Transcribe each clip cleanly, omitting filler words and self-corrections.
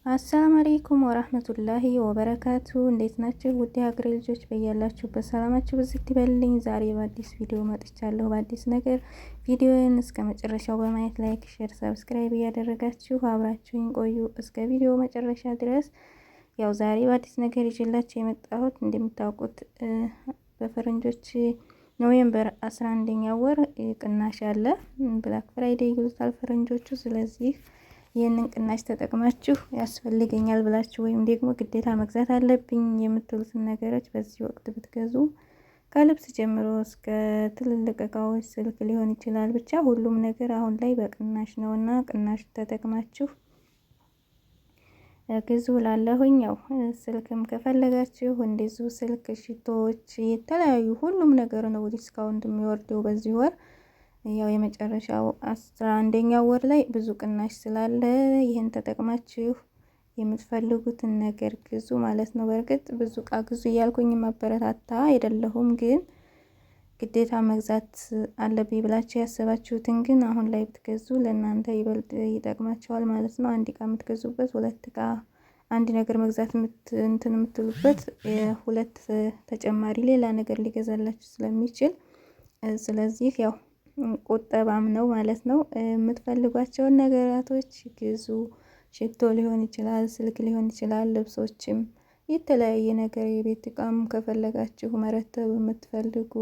አሰላሙ አለይኩም ወራህመቱላሂ ወበረካቱ። እንዴት ናችሁ? ውድ ሀገሬ ልጆች በያላችሁበት ሰላማችሁ ብዝት ይበልልኝ። ዛሬ በአዲስ ቪዲዮ መጥቻለሁ። በአዲስ ነገር ቪዲዮን እስከ መጨረሻው በማየት ላይክ፣ ሼር፣ ሰብስክራይብ እያደረጋችሁ አብራችሁኝ ቆዩ እስከ ቪዲዮ መጨረሻ ድረስ። ያው ዛሬ በአዲስ ነገር ይዤላችሁ የመጣሁት እንደምታውቁት በፈረንጆች ኖቬምበር 11ኛ ወር ቅናሽ አለ። ብላክ ፍራይዴይ ይሉታል ፈረንጆቹ። ስለዚህ ይህንን ቅናሽ ተጠቅማችሁ ያስፈልገኛል ብላችሁ ወይም ደግሞ ግዴታ መግዛት አለብኝ የምትሉትን ነገሮች በዚህ ወቅት ብትገዙ ከልብስ ጀምሮ እስከ ትልልቅ እቃዎች ስልክ ሊሆን ይችላል፣ ብቻ ሁሉም ነገር አሁን ላይ በቅናሽ ነውና ቅናሽ ተጠቅማችሁ ግዙ ላለሁኝ። ያው ስልክም ከፈለጋችሁ እንደዚሁ ስልክ፣ ሽቶዎች፣ የተለያዩ ሁሉም ነገር ነው ዲስካውንት የሚወርደው በዚህ ወር። ያው የመጨረሻው 11ኛው ወር ላይ ብዙ ቅናሽ ስላለ ይህን ተጠቅማችሁ የምትፈልጉትን ነገር ግዙ ማለት ነው። በእርግጥ ብዙ እቃ ግዙ እያልኩኝ ማበረታታ አይደለሁም፣ ግን ግዴታ መግዛት አለብኝ ብላችሁ ያሰባችሁትን ግን አሁን ላይ ብትገዙ ለእናንተ ይበልጥ ይጠቅማቸዋል ማለት ነው። አንድ እቃ የምትገዙበት ሁለት እቃ አንድ ነገር መግዛት የምትሉበት ሁለት ተጨማሪ ሌላ ነገር ሊገዛላችሁ ስለሚችል ስለዚህ ያው ቁጠባም ነው ማለት ነው። የምትፈልጓቸውን ነገራቶች ግዙ። ሽቶ ሊሆን ይችላል፣ ስልክ ሊሆን ይችላል፣ ልብሶችም የተለያየ ነገር የቤት እቃም ከፈለጋችሁ መረተብ የምትፈልጉ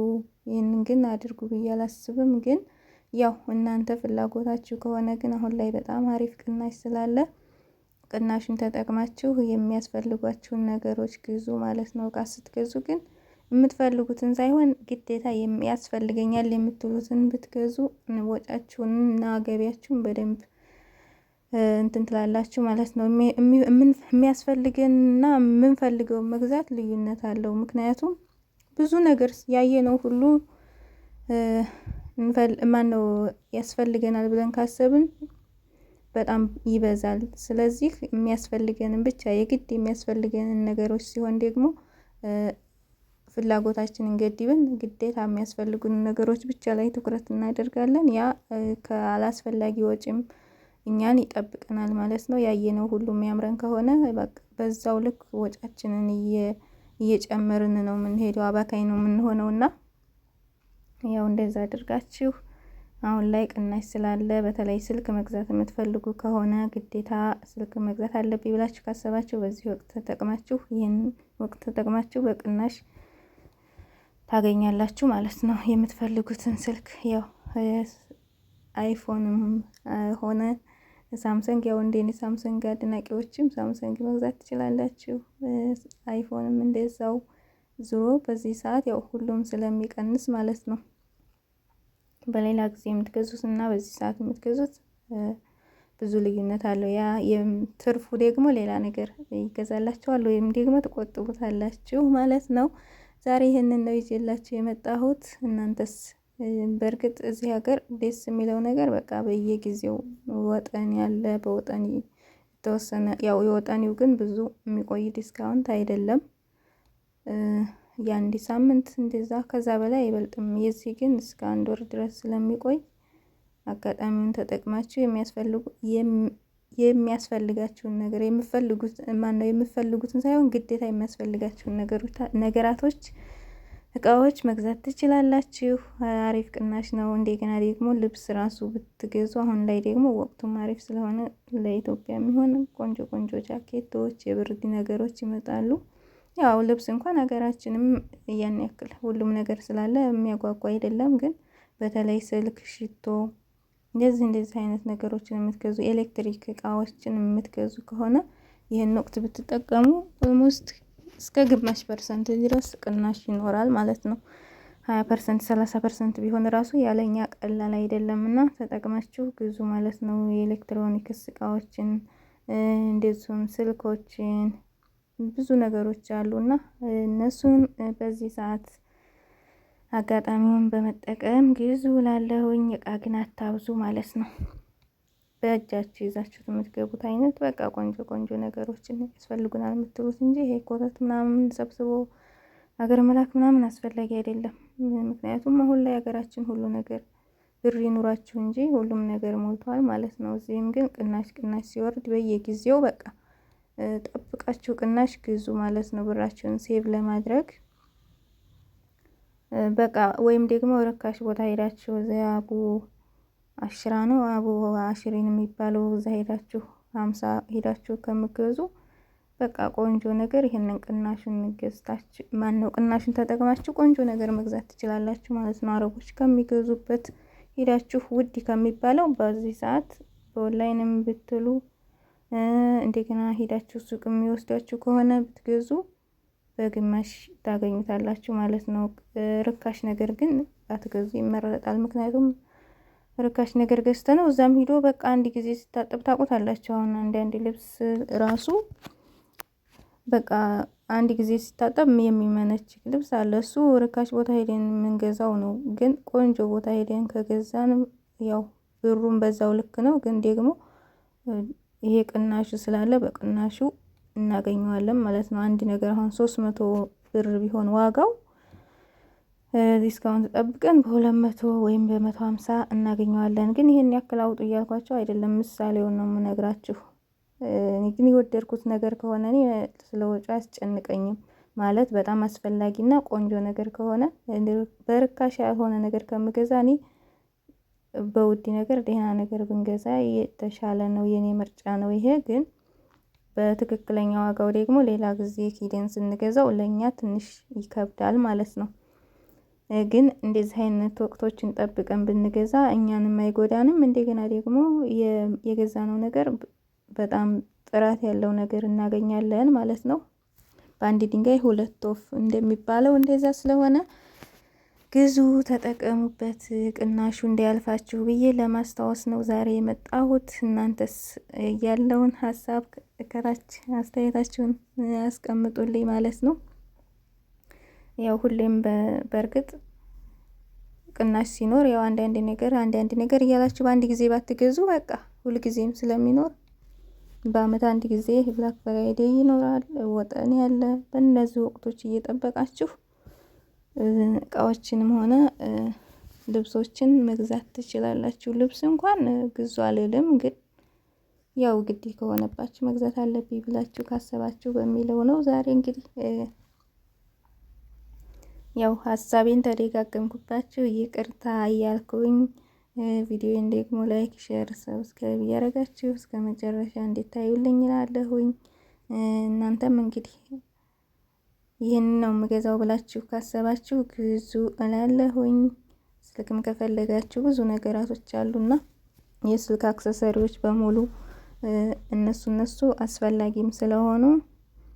ይህንን ግን አድርጉ ብዬ አላስብም። ግን ያው እናንተ ፍላጎታችሁ ከሆነ ግን አሁን ላይ በጣም አሪፍ ቅናሽ ስላለ ቅናሹን ተጠቅማችሁ የሚያስፈልጓችሁን ነገሮች ግዙ ማለት ነው። እቃ ስትገዙ ግን የምትፈልጉትን ሳይሆን ግዴታ ያስፈልገኛል የምትሉትን ብትገዙ ወጫችሁን እና ገቢያችሁን በደንብ እንትን ትላላችሁ ማለት ነው። የሚያስፈልገንና የምንፈልገው መግዛት ልዩነት አለው። ምክንያቱም ብዙ ነገር ያየነው ሁሉ ማነው ያስፈልገናል ብለን ካሰብን በጣም ይበዛል። ስለዚህ የሚያስፈልገንን ብቻ የግድ የሚያስፈልገንን ነገሮች ሲሆን ደግሞ ፍላጎታችንን ገድበን ግዴታ የሚያስፈልጉን ነገሮች ብቻ ላይ ትኩረት እናደርጋለን። ያ ካላስፈላጊ ወጪም እኛን ይጠብቀናል ማለት ነው። ያየነው ሁሉ የሚያምረን ከሆነ በቃ በዛው ልክ ወጫችንን እየጨመርን ነው የምንሄደው፣ አባካኝ ነው የምንሆነውና ያው እንደዛ አድርጋችሁ አሁን ላይ ቅናሽ ስላለ በተለይ ስልክ መግዛት የምትፈልጉ ከሆነ ግዴታ ስልክ መግዛት አለብኝ ብላችሁ ካሰባችሁ በዚህ ወቅት ተጠቅማችሁ ይህን ወቅት ተጠቅማችሁ በቅናሽ ታገኛላችሁ ማለት ነው። የምትፈልጉትን ስልክ ያው አይፎንም ሆነ ሳምሰንግ፣ ያው እንደኔ ሳምሰንግ አድናቂዎችም ሳምሰንግ መግዛት ትችላላችሁ። አይፎንም እንደዛው። ዙሮ በዚህ ሰዓት ያው ሁሉም ስለሚቀንስ ማለት ነው። በሌላ ጊዜ የምትገዙት እና በዚህ ሰዓት የምትገዙት ብዙ ልዩነት አለው። ያ የትርፉ ደግሞ ሌላ ነገር ይገዛላችኋል ወይም ደግሞ ትቆጥቡታላችሁ ማለት ነው። ዛሬ ይሄንን ነው ይዤላችሁ የመጣሁት። እናንተስ? በእርግጥ እዚህ ሀገር ደስ የሚለው ነገር በቃ በየጊዜው ወጠን ያለ በወጠን የተወሰነ ያው የወጠኒው ግን ብዙ የሚቆይ ዲስካውንት አይደለም። የአንድ ሳምንት እንደዛ ከዛ በላይ አይበልጥም። የዚህ ግን እስከ 1 ወር ድረስ ስለሚቆይ አጋጣሚውን ተጠቅማችሁ የሚያስፈልጋችሁን ነገር የምትፈልጉትን ሳይሆን ግዴታ የሚያስፈልጋችሁን ነገራቶች እቃዎች መግዛት ትችላላችሁ። አሪፍ ቅናሽ ነው። እንደገና ደግሞ ልብስ ራሱ ብትገዙ አሁን ላይ ደግሞ ወቅቱም አሪፍ ስለሆነ ለኢትዮጵያ የሚሆን ቆንጆ ቆንጆ ጃኬቶች፣ የብርድ ነገሮች ይመጣሉ። ያው ልብስ እንኳን ሀገራችንም ያን ያክል ሁሉም ነገር ስላለ የሚያጓጓ አይደለም። ግን በተለይ ስልክ፣ ሽቶ እንደዚህ አይነት ነገሮችን የምትገዙ ኤሌክትሪክ እቃዎችን የምትገዙ ከሆነ ይህን ወቅት ብትጠቀሙ ኦልሞስት እስከ ግማሽ % ድረስ ቅናሽ ይኖራል ማለት ነው። 20%፣ 30% ቢሆን ራሱ ያለኛ ቀላል አይደለምና ተጠቅማችሁ ግዙ ማለት ነው። የኤሌክትሮኒክስ እቃዎችን እንደዚሁም ስልኮችን ብዙ ነገሮች አሉና እነሱን በዚህ ሰዓት አጋጣሚውን በመጠቀም ግዙ ላለሁኝ። እቃ ግን አታብዙ ማለት ነው። በእጃችሁ ይዛችሁት የምትገቡት አይነት በቃ ቆንጆ ቆንጆ ነገሮችን ያስፈልጉናል የምትሉት እንጂ ይሄ ኮተት ምናምን ሰብስቦ ሀገር መላክ ምናምን አስፈላጊ አይደለም። ምክንያቱም አሁን ላይ ሀገራችን ሁሉ ነገር ብር ይኑራችሁ እንጂ ሁሉም ነገር ሞልቷል ማለት ነው። እዚህም ግን ቅናሽ ሲወርድ በየጊዜው በቃ ጠብቃችሁ ቅናሽ ግዙ ማለት ነው፣ ብራችሁን ሴቭ ለማድረግ በቃ። ወይም ደግሞ ርካሽ ቦታ ሄዳችሁ እዚያ አቡ አሽራ ነው አቡ አሽሪን የሚባለው እዛ ሄዳችሁ 50 ሄዳችሁ ከምገዙ በቃ ቆንጆ ነገር ይሄንን ቅናሹን ገዝታችሁ ማነው ቅናሹን ተጠቅማችሁ ቆንጆ ነገር መግዛት ትችላላችሁ ማለት ነው። አረቦች ከሚገዙበት ሄዳችሁ ውድ ከሚባለው በዚህ ሰዓት በኦንላይንም ብትሉ እንደገና ሄዳችሁ ሱቅ የሚወስዳችሁ ከሆነ ብትገዙ በግማሽ ታገኙታላችሁ ማለት ነው። ርካሽ ነገር ግን አትገዙ ይመረጣል። ምክንያቱም ርካሽ ነገር ገዝተ ነው እዛም ሂዶ በቃ አንድ ጊዜ ሲታጠብ ታውቁታላችሁ። አሁን አንድ ልብስ ራሱ በቃ አንድ ጊዜ ሲታጠብ የሚመነች ልብስ አለ። እሱ ርካሽ ቦታ ሄደን የምንገዛው ነው። ግን ቆንጆ ቦታ ሄደን ከገዛን ያው ብሩን በዛው ልክ ነው። ግን ደግሞ ይሄ ቅናሹ ስላለ በቅናሹ እናገኘዋለን ማለት ነው። አንድ ነገር አሁን 300 ብር ቢሆን ዋጋው ዲስካውንት ጠብቀን በ200 ወይም በ150 እናገኘዋለን። ግን ይሄን ያክል አውጡ እያልኳቸው አይደለም፣ ምሳሌውን ነው የምነግራችሁ። እኔ ግን የወደድኩት ነገር ከሆነ እኔ ስለ ወጪ አያስጨንቀኝም ማለት በጣም አስፈላጊና ቆንጆ ነገር ከሆነ በርካሽ ያልሆነ ነገር ከምገዛ እኔ በውድ ነገር ደህና ነገር ብንገዛ የተሻለ ነው፣ የኔ ምርጫ ነው ይሄ። ግን በትክክለኛ ዋጋው ደግሞ ሌላ ጊዜ ሂደን ስንገዛው ለኛ ትንሽ ይከብዳል ማለት ነው። ግን እንደዚህ አይነት ወቅቶችን ጠብቀን ብንገዛ እኛንም አይጎዳንም። እንደገና ደግሞ የገዛነው ነገር በጣም ጥራት ያለው ነገር እናገኛለን ማለት ነው። በአንድ ድንጋይ ሁለት ወፍ እንደሚባለው እንደዛ ስለሆነ ግዙ፣ ተጠቀሙበት፣ ቅናሹ እንዲያልፋችሁ ብዬ ለማስታወስ ነው ዛሬ የመጣሁት። እናንተስ ያለውን ሀሳብ ከታች አስተያየታችሁን አስቀምጡልኝ ማለት ነው። ያው ሁሌም በእርግጥ ቅናሽ ሲኖር ያው አንዳንድ ነገር እያላችሁ በአንድ ጊዜ ባትገዙ በቃ ሁልጊዜም ስለሚኖር በአመት አንድ ጊዜ ብላክ ፍራይዴይ ይኖራል፣ ወጠን ያለ። በእነዚህ ወቅቶች እየጠበቃችሁ እቃዎችንም ሆነ ልብሶችን መግዛት ትችላላችሁ። ልብስ እንኳን ግዙ አልልም፣ ግን ያው ግድ ከሆነባችሁ መግዛት አለብኝ ብላችሁ ካሰባችሁ በሚለው ነው ዛሬ እንግዲህ ያው ሀሳቤን ተደጋገምኩባችሁ ይቅርታ እያልኩኝ ቪዲዮን ደግሞ ላይክ፣ ሼር፣ ሰብስክራይብ እያደረጋችሁ እስከ መጨረሻ እንድታዩልኝ እላለሁኝ። እናንተም እንግዲህ ይህን ነው የምገዛው ብላችሁ ካሰባችሁ ግዙ እላለሁኝ። ስልክም ከፈለጋችሁ ብዙ ነገራቶች አሉና የስልክ አክሰሰሪዎች በሙሉ እነሱ አስፈላጊም ስለሆኑ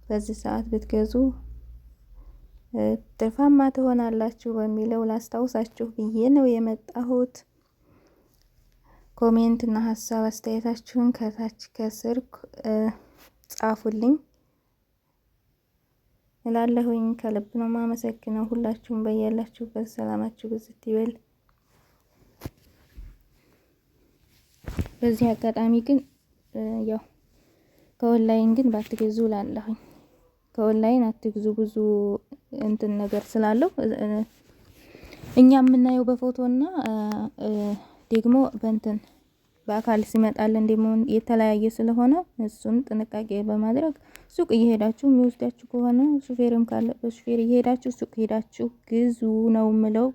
በዚህ ሰዓት ብትገዙ ትርፋማ ትሆናላችሁ በሚለው ላስታውሳችሁ ብዬ ነው የመጣሁት። ኮሜንት እና ሀሳብ አስተያየታችሁን ከታች ከስር ጻፉልኝ እላለሁኝ። ከልብ ነው ማመሰግነው። ሁላችሁም በያላችሁበት ሰላማችሁ ብዝት ይበል። በዚህ አጋጣሚ ግን ያው ከኦንላይን ግን ባትገዙ እላለሁኝ። ከኦንላይን አትግዙ፣ ብዙ እንትን ነገር ስላለው እኛ የምናየው በፎቶና ደግሞ በእንትን በአካል ሲመጣልን ደግሞ የተለያየ ስለሆነ እሱን ጥንቃቄ በማድረግ ሱቅ እየሄዳችሁ የሚወስዳችሁ ከሆነ ሹፌርም ካለ በሹፌር እየሄዳችሁ ሱቅ ሄዳችሁ ግዙ ነው የምለው።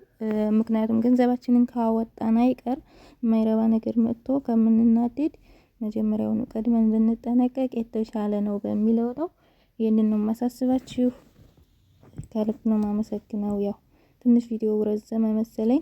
ምክንያቱም ገንዘባችንን ካወጣን አይቀር የማይረባ ነገር መጥቶ ከምንናደድ መጀመሪያውኑ ቀድመን ብንጠነቀቅ የተሻለ ነው በሚለው ነው። ይህንን ነው የማሳስባችሁ። ከልብ ነው የማመሰግነው። ያው ትንሽ ቪዲዮ ረዘመ መሰለኝ።